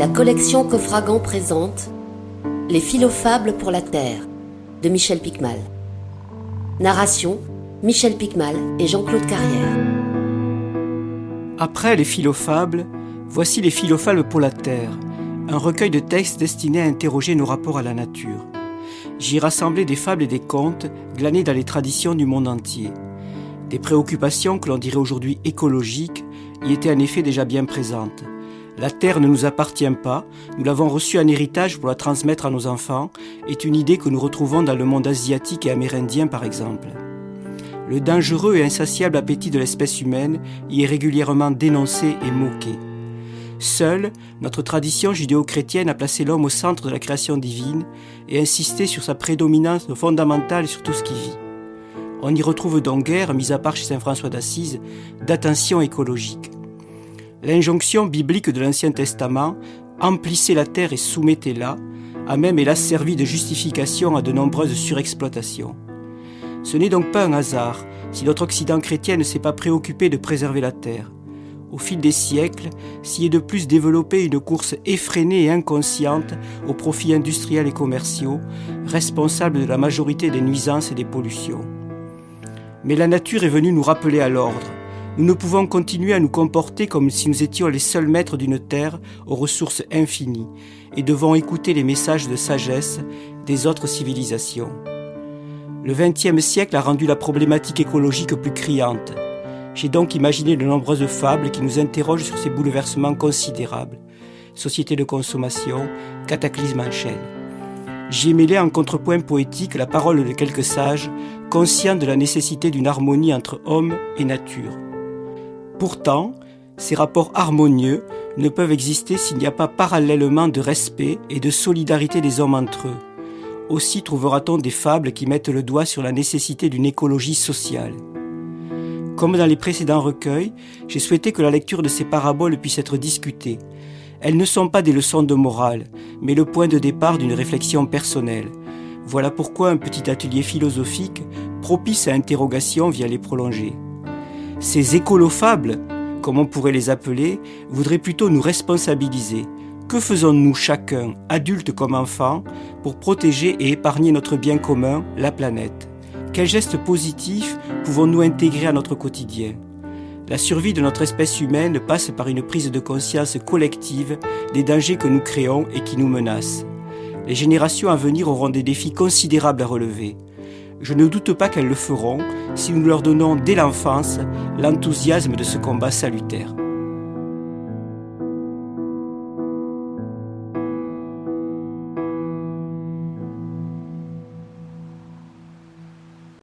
La collection Coffragan présente Les Philofables pour la Terre de Michel Picmal. Narration Michel Picmal et Jean-Claude Carrière. Après les Philofables, voici les Philofables pour la Terre, un recueil de textes destiné à interroger nos rapports à la nature. J'y rassemblais des fables et des contes glanés dans les traditions du monde entier. Des préoccupations que l'on dirait aujourd'hui écologiques y étaient en effet déjà bien présentes. La terre ne nous appartient pas, nous l'avons reçue en héritage pour la transmettre à nos enfants, est une idée que nous retrouvons dans le monde asiatique et amérindien par exemple. Le dangereux et insatiable appétit de l'espèce humaine y est régulièrement dénoncé et moqué. Seule, notre tradition judéo-chrétienne a placé l'homme au centre de la création divine et insisté sur sa prédominance fondamentale sur tout ce qui vit. On n'y retrouve donc guère, mis à part chez saint François d'Assise, d'attention écologique. L'injonction biblique de l'Ancien Testament « Emplissez la terre et soumettez-la » a même hélas servi de justification à de nombreuses surexploitations. Ce n'est donc pas un hasard si notre Occident chrétien ne s'est pas préoccupé de préserver la terre. Au fil des siècles, s'y est de plus développée une course effrénée et inconsciente aux profits industriels et commerciaux, responsables de la majorité des nuisances et des pollutions. Mais la nature est venue nous rappeler à l'ordre. Nous ne pouvons continuer à nous comporter comme si nous étions les seuls maîtres d'une terre aux ressources infinies et devons écouter les messages de sagesse des autres civilisations. Le XXe siècle a rendu la problématique écologique plus criante. J'ai donc imaginé de nombreuses fables qui nous interrogent sur ces bouleversements considérables. Société de consommation, cataclysme en chaîne. J'y ai mêlé en contrepoint poétique la parole de quelques sages, conscients de la nécessité d'une harmonie entre homme et nature. Pourtant, ces rapports harmonieux ne peuvent exister s'il n'y a pas parallèlement de respect et de solidarité des hommes entre eux. Aussi trouvera-t-on des fables qui mettent le doigt sur la nécessité d'une écologie sociale. Comme dans les précédents recueils, j'ai souhaité que la lecture de ces paraboles puisse être discutée. Elles ne sont pas des leçons de morale, mais le point de départ d'une réflexion personnelle. Voilà pourquoi un petit atelier philosophique propice à interrogation vient les prolonger. Ces écolofables, comme on pourrait les appeler, voudraient plutôt nous responsabiliser. Que faisons-nous chacun, adultes comme enfants, pour protéger et épargner notre bien commun, la planète ? Quels gestes positifs pouvons-nous intégrer à notre quotidien ? La survie de notre espèce humaine passe par une prise de conscience collective des dangers que nous créons et qui nous menacent. Les générations à venir auront des défis considérables à relever. Je ne doute pas qu'elles le feront si nous leur donnons dès l'enfance l'enthousiasme de ce combat salutaire.